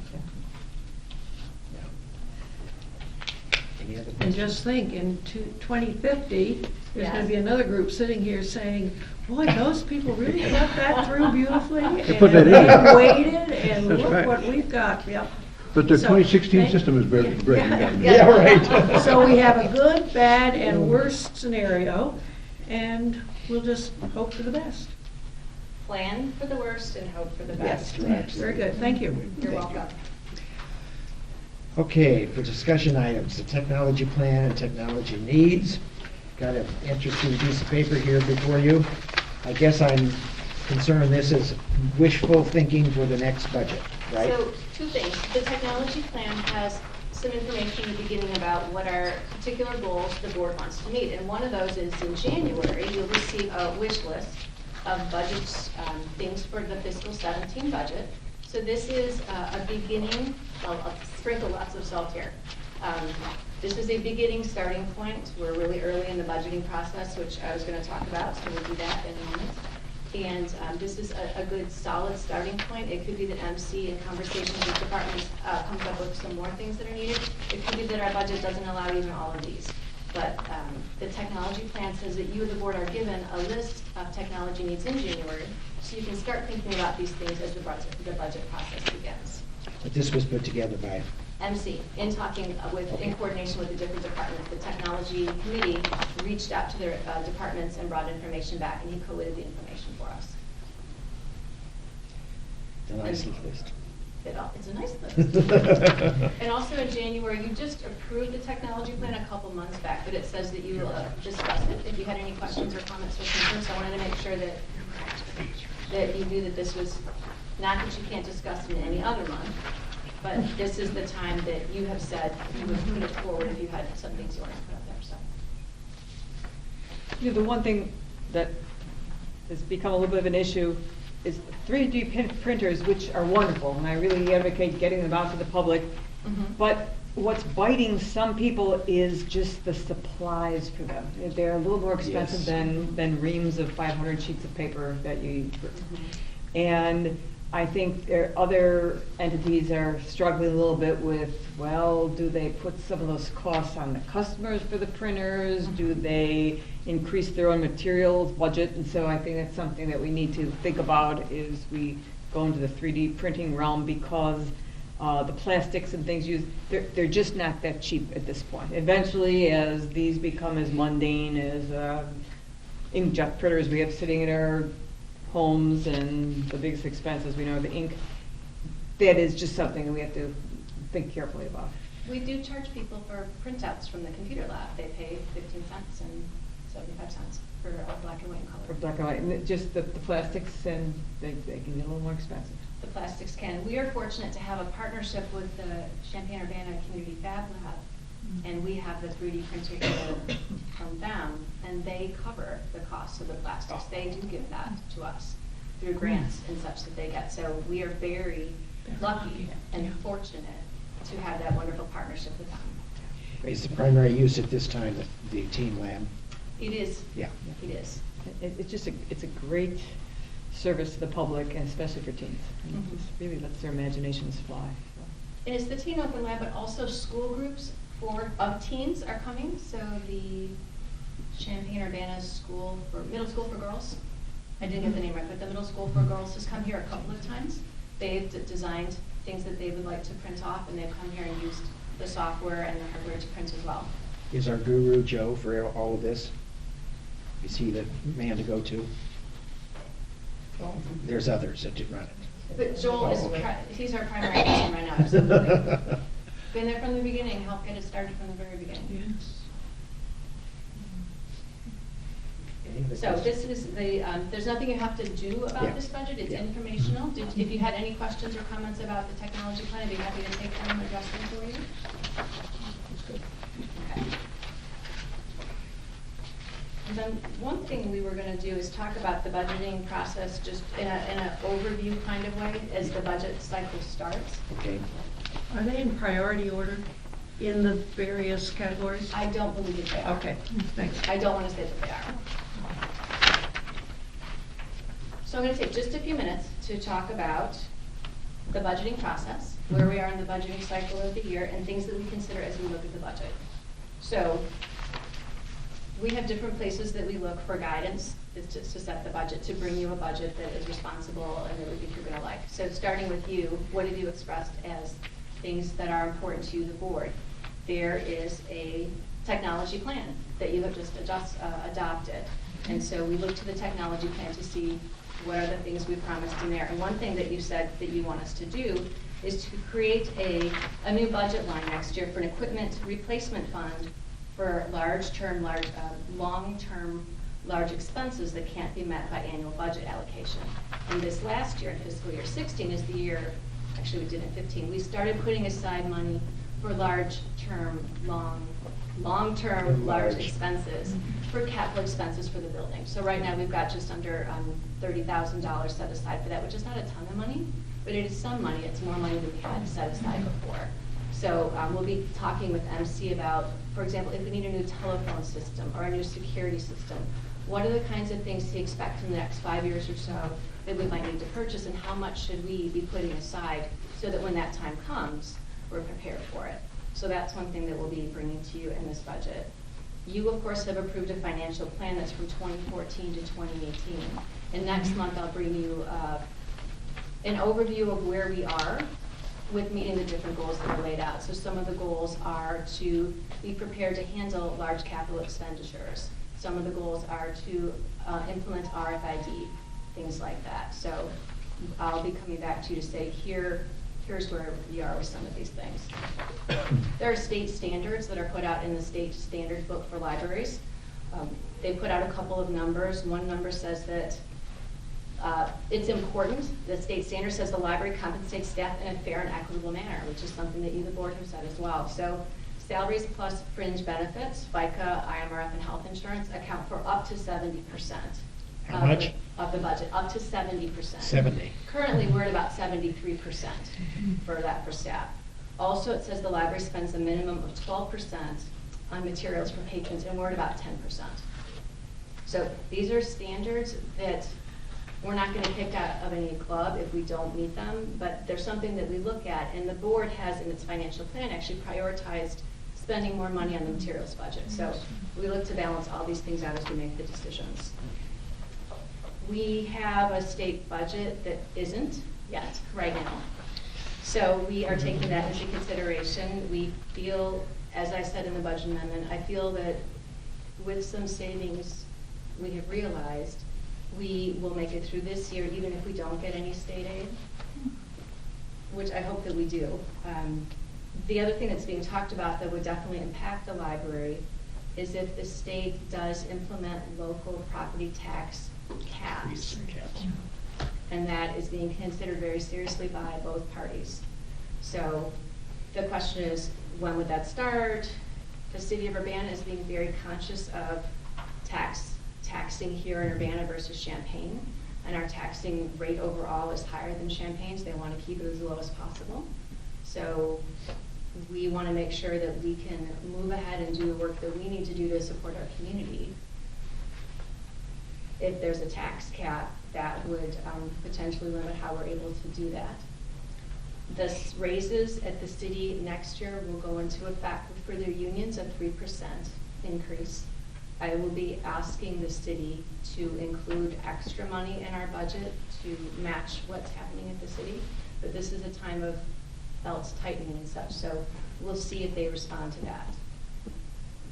[SPEAKER 1] Any other
[SPEAKER 9] And
[SPEAKER 1] questions?
[SPEAKER 9] just think, in 2050, there's going
[SPEAKER 2] Yes.
[SPEAKER 9] to be another group sitting here saying, boy, those people really thought that through beautifully.
[SPEAKER 3] They put that in.
[SPEAKER 9] And waited, and
[SPEAKER 3] That's
[SPEAKER 9] look
[SPEAKER 3] right.
[SPEAKER 9] what we've got, yep.
[SPEAKER 3] But the
[SPEAKER 9] So,
[SPEAKER 3] 2016
[SPEAKER 9] thank-
[SPEAKER 3] system is breaking down.
[SPEAKER 1] Yeah, right.
[SPEAKER 9] So we have a good, bad, and worst scenario, and we'll just hope for the best.
[SPEAKER 2] Plan for the worst and hope for the
[SPEAKER 1] Yes,
[SPEAKER 2] best.
[SPEAKER 1] right.
[SPEAKER 9] Very good, thank you.
[SPEAKER 2] You're
[SPEAKER 1] Thank you.
[SPEAKER 2] welcome.
[SPEAKER 1] Okay, for discussion items, the technology plan and technology needs. Got an interesting piece of paper here before you. I guess I'm concerned this is wishful thinking for the next budget, right?
[SPEAKER 2] So, 2 things. The technology plan has some information in the beginning about what are particular goals the board wants to meet. And one of those is in January, you'll receive a wish list of budgets, things for the fiscal 17 budget. So this is a beginning, I'll sprinkle lots of salt here. This is a beginning starting point. We're really early in the budgeting process, which I was going to talk about, so we'll do that in a moment. And this is a good solid starting point. It could be that MC in conversations with departments comes up with some more things that are needed. It could be that our budget doesn't allow even all of these. But the technology plan says that you, the board, are given a list of technology needs in January, so you can start thinking about these things as the budget process begins.
[SPEAKER 1] But this was put together by,
[SPEAKER 2] MC, in talking in coordination with the different departments, the technology committee reached out to their departments and brought information back, and he collated the information for us.
[SPEAKER 1] the nice list.
[SPEAKER 2] It's a nice list. And also in January, you just approved the technology plan a couple months back, but it says that you discussed it. If you had any questions or comments or concerns, I wanted to make sure that you knew that this was, not that you can't discuss it in any other month, but this is the time that you have said you would put it forward if you had some things you wanted to put up there, so.
[SPEAKER 7] You know, the one thing that has become a little bit of an issue is 3D printers, which are wonderful, and I really advocate getting them out to the public. But what's biting some people is just the supplies for them. They're a little more expensive
[SPEAKER 1] Yes.
[SPEAKER 7] than reams of 500 sheets of paper that you. And I think other entities are struggling a little bit with, well, do they put some of those costs on the customers for the printers? Do they increase their own materials budget? And so I think that's something that we need to think about as we go into the 3D printing realm, because the plastics and things used, they're just not that cheap at this point. Eventually, as these become as mundane as inkjet printers we have sitting in our homes, and the biggest expenses we know are the ink, that is just something we have to think carefully about.
[SPEAKER 2] We do charge people for printouts from the computer lab. They pay 15 cents and 75 cents for black and white and color.
[SPEAKER 7] For black and white, and just the plastics, and they can get a little more expensive.
[SPEAKER 2] The plastics can. We are fortunate to have a partnership with the Champaign-Urbana Community Fab Lab, and we have the 3D printer here from them, and they cover the cost of the plastics. They do give that to us through grants and such that they get. So we are very lucky and fortunate to have that wonderful partnership with them.
[SPEAKER 1] Is the primary use at this time the teen lab?
[SPEAKER 2] It is.
[SPEAKER 1] Yeah.
[SPEAKER 2] It is.
[SPEAKER 7] It's just it's a great service to the public, and especially for teens. It just really lets their imaginations fly.
[SPEAKER 2] And it's the Teen Open Lab, but also school groups of teens are coming. So the Champaign-Urbana School for Middle School for Girls, I didn't get the name right, but the Middle School for Girls has come here a couple of times. They've designed things that they would like to print off, and they've come here and used the software and the hardware to print as well.
[SPEAKER 1] Is our guru Joe for all of this? Is he the man to go to? There's others that do run it.
[SPEAKER 2] But Joel is,
[SPEAKER 1] okay.
[SPEAKER 2] he's our primary person right now, absolutely. Been there from the beginning, helped get it started from the very beginning.
[SPEAKER 9] Yes.
[SPEAKER 1] Any other
[SPEAKER 2] So
[SPEAKER 1] questions?
[SPEAKER 2] this is the, there's nothing you have to do
[SPEAKER 1] Yeah.
[SPEAKER 2] about this budget, it's
[SPEAKER 1] Yeah.
[SPEAKER 2] informational. If you had any questions or comments about the technology plan, I'd be happy to take them and address them for you. Okay. And then one thing we were gonna do is talk about the budgeting process just in an overview kind of way as the budget cycle starts.
[SPEAKER 1] Okay.
[SPEAKER 9] Are they in priority order in the various categories?
[SPEAKER 2] I don't believe that they are.
[SPEAKER 9] Okay, thanks.
[SPEAKER 2] I don't want to say that they are. So I'm going to take just a few minutes to talk about the budgeting process, where we are in the budgeting cycle of the year, and things that we consider as we look at the budget. So we have different places that we look for guidance to set the budget, to bring you a budget that is responsible and that we think you're going to like. So starting with you, what have you expressed as things that are important to the board? There is a technology plan that you have just adopted. And so we look to the technology plan to see what are the things we promised in there. And one thing that you said that you want us to do is to create a new budget line next year for an equipment replacement fund for long-term large expenses that can't be met by annual budget allocation. And this last year, in fiscal year 16, is the year, actually we did in 15, we started putting aside money for long-term large expenses, for capital expenses for the building. So right now we've got just under $30,000 set aside for that, which is not a ton of money, but it is some money. It's more money than we had set aside before. So we'll be talking with MC about, for example, if we need a new telephone system or a new security system, what are the kinds of things to expect in the next 5 years or so that we might need to purchase, and how much should we be putting aside so that when that time comes, we're prepared for it. So that's one thing that we'll be bringing to you in this budget. You, of course, have approved a financial plan that's from 2014 to 2018. And next month, I'll bring you an overview of where we are with meeting the different goals that are laid out. So some of the goals are to be prepared to handle large capital expenditures. Some of the goals are to implement RFID, things like that. So I'll be coming back to you to say, here's where we are with some of these things. There are state standards that are put out in the state standard book for libraries. They put out a couple of numbers. One number says that it's important. The state standard says the library compensates staff in a fair and equitable manner, which is something that you, the board, have said as well. So salaries plus fringe benefits, FICA, IMRF, and health insurance account for up to 70%.
[SPEAKER 1] How much?
[SPEAKER 2] Of the budget, up to 70%.
[SPEAKER 1] 70.
[SPEAKER 2] Currently, we're at about 73% for that for staff. Also, it says the library spends a minimum of 12% on materials for patrons, and we're at about 10%. So these are standards that we're not going to kick out of any club if we don't meet them, but there's something that we look at, and the board has in its financial plan actually prioritized spending more money on the materials budget. So we look to balance all these things out as we make the decisions. We have a state budget that isn't yet right now. So we are taking that into consideration. We feel, as I said in the budget amendment, I feel that with some savings we have realized, we will make it through this year even if we don't get any state aid, which I hope that we do. The other thing that's being talked about that would definitely impact the library is if the state does implement local property tax caps. And that is being considered very seriously by both parties. So the question is, when would that start? The city of Urbana is being very conscious of taxing here in Urbana versus Champaign. And our taxing rate overall is higher than Champagne's. They want to keep it as low as possible. So we want to make sure that we can move ahead and do the work that we need to do to support our community. If there's a tax cap, that would potentially limit how we're able to do that. The raises at the city next year will go into effect with further unions of 3% increase. I will be asking the city to include extra money in our budget to match what's happening at the city, but this is a time of belts tightening and such, so we'll see if they respond to that.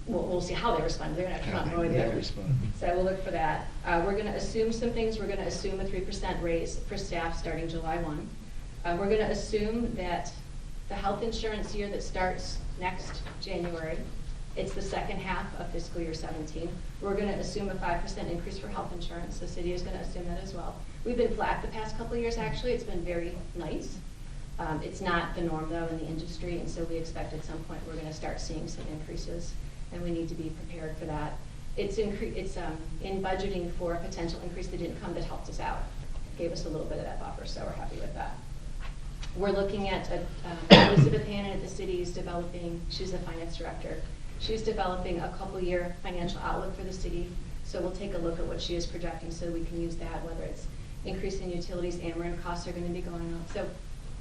[SPEAKER 2] We'll see how they respond. They're going to come out more there. So we'll look for that. We're going to assume some things. We're going to assume a 3% raise for staff starting July 1. We're going to assume that the health insurance year that starts next January, it's the second half of fiscal year 17. We're going to assume a 5% increase for health insurance. The city is going to assume that as well. We've been flat the past couple of years, actually. It's been very nice. It's not the norm, though, in the industry, and so we expect at some point we're going to start seeing some increases, and we need to be prepared for that. It's in budgeting for a potential increase that didn't come that helped us out. It gave us a little bit of that buffer, so we're happy with that. We're looking at Elizabeth Hannon at the city is developing, she's the finance director. She's developing a couple-year financial outlook for the city, so we'll take a look at what she is projecting so we can use that, whether it's increasing utilities, Ameren costs are going to be going up. So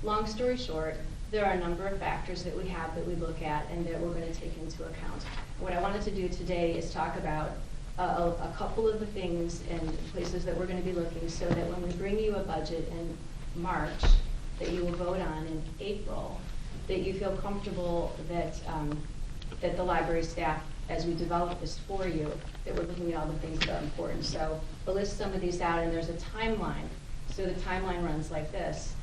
[SPEAKER 2] long story short, there are a number of factors that we have that we look at and that we're going to take into account. What I wanted to do today is talk about a couple of the things and places that we're going to be looking so that when we bring you a budget in March that you will vote on in April, that you feel comfortable that that the library staff, as we develop this for you, that we're looking at all the things that are important. So we'll list some of these out, and there's a timeline. So the timeline runs like this.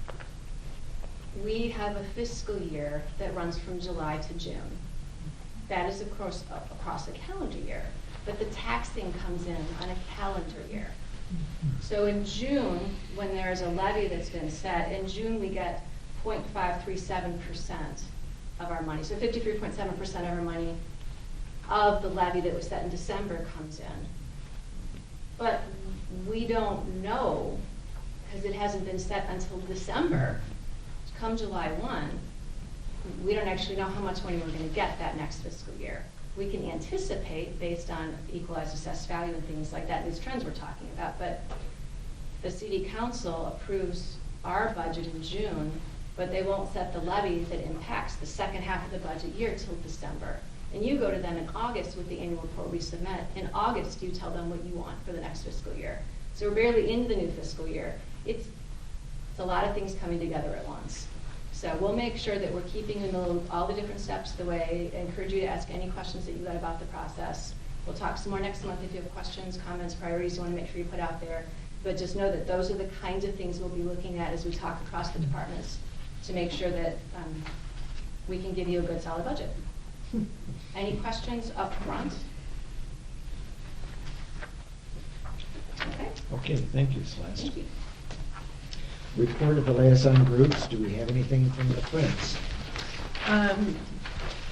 [SPEAKER 2] We have a fiscal year that runs from July to June. That is across a calendar year, but the taxing comes in on a calendar year. So in June, when there's a levy that's been set, in June we get 0.537% of our money. So 53.7% of our money of the levy that was set in December comes in. But we don't know because it hasn't been set until December. Come July 1, we don't actually know how much money we're going to get that next fiscal year. We can anticipate based on equalized assessed value and things like that, these trends we're talking about, but the city council approves our budget in June, but they won't set the levy that impacts the second half of the budget year till December. And you go to them in August with the annual report we submit. In August, you tell them what you want for the next fiscal year. So we're barely into the new fiscal year. It's a lot of things coming together at once. So we'll make sure that we're keeping in the loop all the different steps of the way. I encourage you to ask any questions that you got about the process. We'll talk some more next month if you have questions, comments, priorities you want to make sure you put out there. But just know that those are the kinds of things we'll be looking at as we talk across the departments to make sure that we can give you a good, solid budget. Any questions up front? Okay.
[SPEAKER 1] Okay, thank you, Celeste.
[SPEAKER 2] Thank you.
[SPEAKER 1] Report of the liaison groups. Do we have anything from the Friends?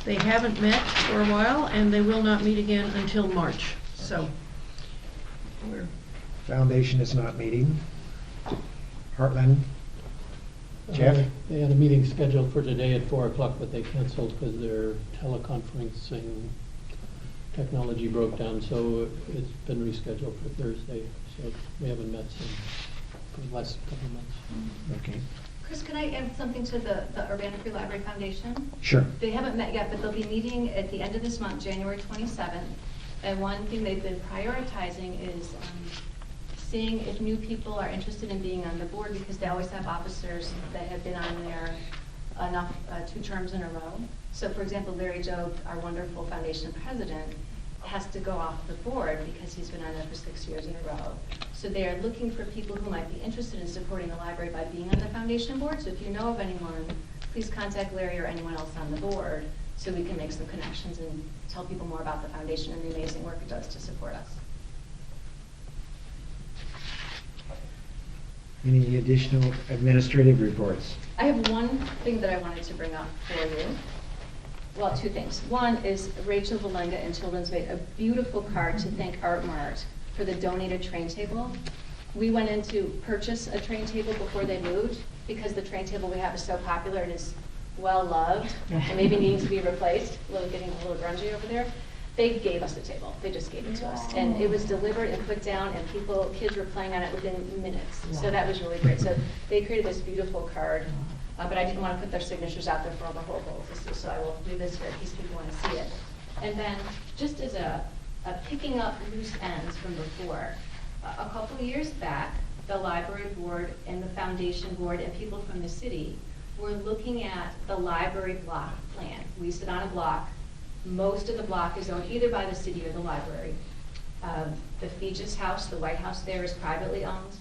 [SPEAKER 9] They haven't met for a while, and they will not meet again until March, so.
[SPEAKER 1] Foundation is not meeting. Heartland? Jeff?
[SPEAKER 6] They had a meeting scheduled for today at 4 o'clock, but they canceled because their teleconferencing technology broke down, so it's been rescheduled for Thursday. So we haven't met since for the last couple of months.
[SPEAKER 1] Okay.
[SPEAKER 2] Chris, can I add something to the Urbana Free Library Foundation?
[SPEAKER 1] Sure.
[SPEAKER 2] They haven't met yet, but they'll be meeting at the end of this month, January 27th. And one thing they've been prioritizing is seeing if new people are interested in being on the board, because they always have officers that have been on there enough 2 terms in a row. So for example, Larry Jobe, our wonderful foundation president, has to go off the board because he's been on there for 6 years in a row. So they are looking for people who might be interested in supporting the library by being on the foundation board. So if you know of anyone, please contact Larry or anyone else on the board so we can make some connections and tell people more about the foundation and the amazing work it does to support us.
[SPEAKER 1] Any additional administrative reports?
[SPEAKER 2] I have one thing that I wanted to bring up for you. Well, 2 things. One is Rachel Valenga and Children's made a beautiful card to thank Art Mart for the donated train table. We went in to purchase a train table before they moved because the train table we have is so popular and is well loved and maybe needing to be replaced, getting a little grungy over there. They gave us the table. They just gave it to us. And it was delivered and put down, and kids were playing on it within minutes. So that was really great. So they created this beautiful card, but I didn't want to put their signatures out there for all the holdovers, so I will revisit it in case people want to see it. And then, just as a picking up loose ends from before, a couple of years back, the library board and the foundation board and people from the city were looking at the library block plan. We sit on a block. Most of the block is owned either by the city or the library. The Feegis house, the White House there, is privately owned.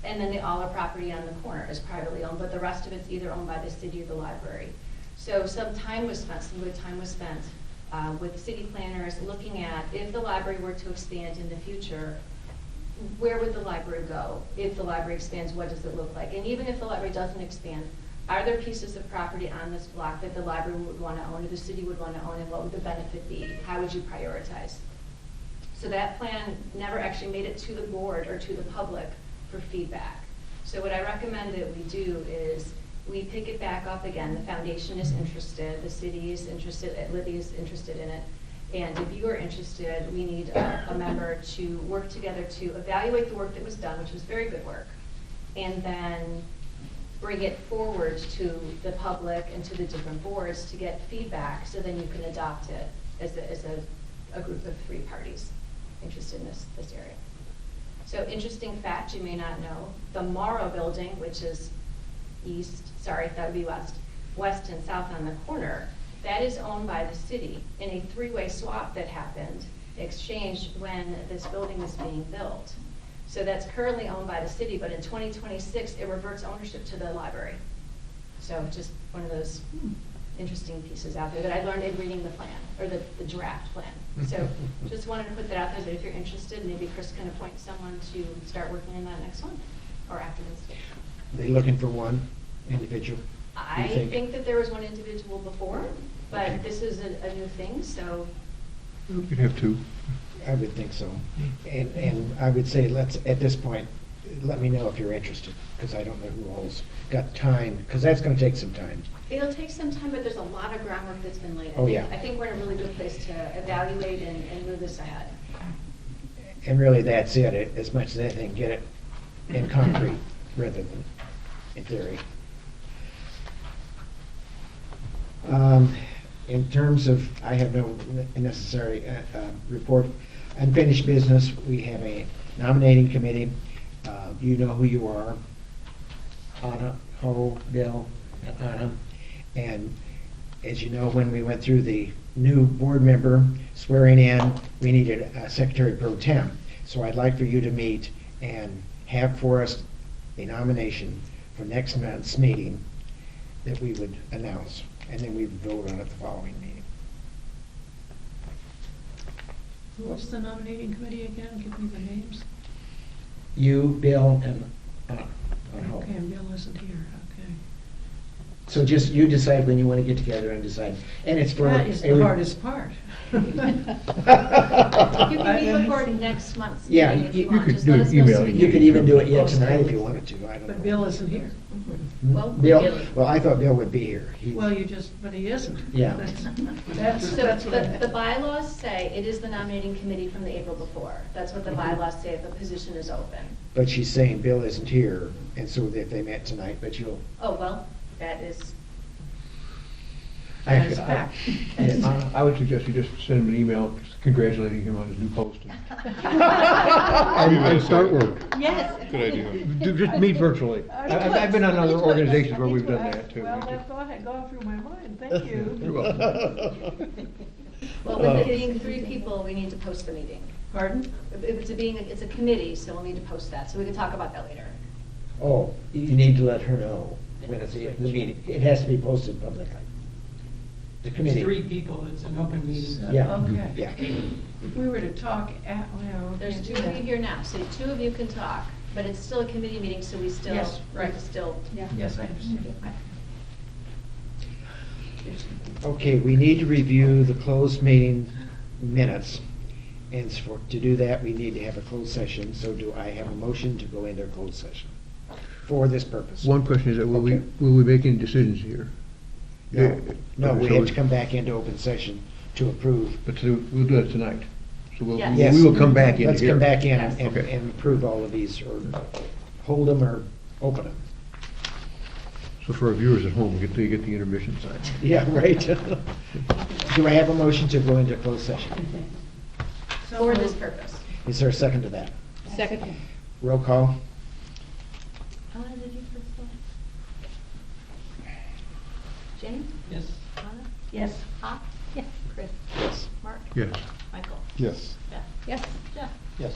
[SPEAKER 2] And then the Aller property on the corner is privately owned, but the rest of it's either owned by the city or the library. So some time was spent, some good time was spent with city planners looking at if the library were to expand in the future, where would the library go? If the library expands, what does it look like? And even if the library doesn't expand, are there pieces of property on this block that the library would want to own or the city would want to own, and what would the benefit be? How would you prioritize? So that plan never actually made it to the board or to the public for feedback. So what I recommend that we do is we pick it back up again. The foundation is interested, the city is interested, Libby is interested in it. And if you are interested, we need a member to work together to evaluate the work that was done, which was very good work, and then bring it forward to the public and to the different boards to get feedback, so then you can adopt it as a group of 3 parties interested in this area. So interesting fact you may not know, the Morrow building, which is that would be west and south on the corner, that is owned by the city in a 3-way swap that happened, exchanged when this building was being built. So that's currently owned by the city, but in 2026, it reverts ownership to the library. So just one of those interesting pieces out there that I learned in reading the plan, or the draft plan. So just wanted to put that out there, that if you're interested, maybe Chris can appoint someone to start working on that next one, or after this.
[SPEAKER 1] They looking for one individual?
[SPEAKER 2] I think that there was one individual before, but
[SPEAKER 1] Okay.
[SPEAKER 2] this is a new thing, so.
[SPEAKER 3] You can have 2.
[SPEAKER 1] I would think so. And I would say let's, at this point, let me know if you're interested, because I don't know who all's got time, because that's gonna take some time.
[SPEAKER 2] It'll take some time, but there's a lot of groundwork that's been laid.
[SPEAKER 1] Oh, yeah.
[SPEAKER 2] I think we're in a really good place to evaluate and move this ahead.
[SPEAKER 1] And really, that's it, as much as anything, get it in concrete rather than in theory. In terms of, I have no necessary report. Unfinished business, we have a nominating committee. You know who you are. Anna, Ho, Bill, and Anna. And as you know, when we went through the new board member swearing in, we needed a secretary pro tem. So I'd like for you to meet and have for us a nomination for next month's meeting that we would announce, and then we would vote on it the following meeting.
[SPEAKER 9] What's the nominating committee again? Give me the names.
[SPEAKER 1] You, Bill, and Anna. on Ho.
[SPEAKER 9] Okay, and Bill isn't here, okay.
[SPEAKER 1] So just, you decide when you want to get together and decide, and it's for.
[SPEAKER 9] That is the hardest part.
[SPEAKER 2] You can be before next month's
[SPEAKER 1] Yeah,
[SPEAKER 2] meeting if
[SPEAKER 1] you
[SPEAKER 2] you want.
[SPEAKER 3] could
[SPEAKER 2] Just
[SPEAKER 3] do
[SPEAKER 2] let
[SPEAKER 3] an
[SPEAKER 2] us know
[SPEAKER 3] email.
[SPEAKER 2] so we
[SPEAKER 1] You
[SPEAKER 2] can-
[SPEAKER 1] could even do it yet tonight if you wanted to, I don't know.
[SPEAKER 9] But Bill isn't here.
[SPEAKER 2] Well,
[SPEAKER 1] Bill, well, I thought Bill would be here. He-
[SPEAKER 9] Well, but he isn't.
[SPEAKER 1] Yeah.
[SPEAKER 9] That's
[SPEAKER 2] So
[SPEAKER 9] what I.
[SPEAKER 2] the bylaws say it is the nominating committee from the April before. That's what the bylaws say if the position is open.
[SPEAKER 1] But she's saying Bill isn't here, and so if they met tonight, but you'll.
[SPEAKER 2] Oh, well, that is,
[SPEAKER 9] That is fact.
[SPEAKER 3] I would suggest you just send him an email congratulating him on his new post. And start work.
[SPEAKER 9] Yes.
[SPEAKER 8] Good idea.
[SPEAKER 3] Just meet virtually. I've been on other organizations where we've done that too.
[SPEAKER 9] Well, that's gone through my mind, thank you.
[SPEAKER 3] You're welcome.
[SPEAKER 2] well, with it being 3 people, we need to post the meeting.
[SPEAKER 9] Pardon?
[SPEAKER 2] If it's a committee, so we'll need to post that, so we can talk about that later.
[SPEAKER 1] Oh, you need to let her know when it's the meeting. It has to be posted publicly. The committee.
[SPEAKER 10] It's 3 people, it's an open meeting.
[SPEAKER 1] Yeah.
[SPEAKER 9] Okay.
[SPEAKER 1] Yeah.
[SPEAKER 9] If we were to talk well.
[SPEAKER 2] There's
[SPEAKER 9] can't
[SPEAKER 2] 2
[SPEAKER 9] do
[SPEAKER 2] of
[SPEAKER 9] that.
[SPEAKER 2] you here now, so 2 of you can talk, but it's still a committee meeting, so we still.
[SPEAKER 9] Yes, right.
[SPEAKER 2] Still.
[SPEAKER 9] Yes, I understand.
[SPEAKER 1] Okay, we need to review the closed meeting minutes. And to do that, we need to have a closed session. So do I have a motion to go into a closed session for this purpose?
[SPEAKER 3] One question is, that will
[SPEAKER 1] Okay.
[SPEAKER 3] we make any decisions here?
[SPEAKER 1] No, we
[SPEAKER 3] So
[SPEAKER 1] have to come back into open session to approve.
[SPEAKER 3] But we'll do it tonight. So
[SPEAKER 2] Yes.
[SPEAKER 1] Yes.
[SPEAKER 3] we will come back in
[SPEAKER 1] Let's
[SPEAKER 3] here.
[SPEAKER 1] come back in
[SPEAKER 2] Yes.
[SPEAKER 1] and
[SPEAKER 3] Okay.
[SPEAKER 1] approve all of these, or hold them or open them.
[SPEAKER 3] So for our viewers at home, they get the intermission sign.
[SPEAKER 1] Yeah, right. Do I have a motion to go into closed session?
[SPEAKER 2] For this purpose.
[SPEAKER 1] Is there a second to that?
[SPEAKER 7] Second.
[SPEAKER 1] Roll call?
[SPEAKER 2] Anna, did you first go? Jane?
[SPEAKER 10] Yes.
[SPEAKER 2] Anna?
[SPEAKER 9] Yes.
[SPEAKER 2] Ha? Yes. Chris?
[SPEAKER 1] Yes.
[SPEAKER 2] Mark?
[SPEAKER 3] Yes.
[SPEAKER 2] Michael?
[SPEAKER 8] Yes.
[SPEAKER 2] Beth?
[SPEAKER 7] Yes.
[SPEAKER 2] Jeff?
[SPEAKER 3] Yes.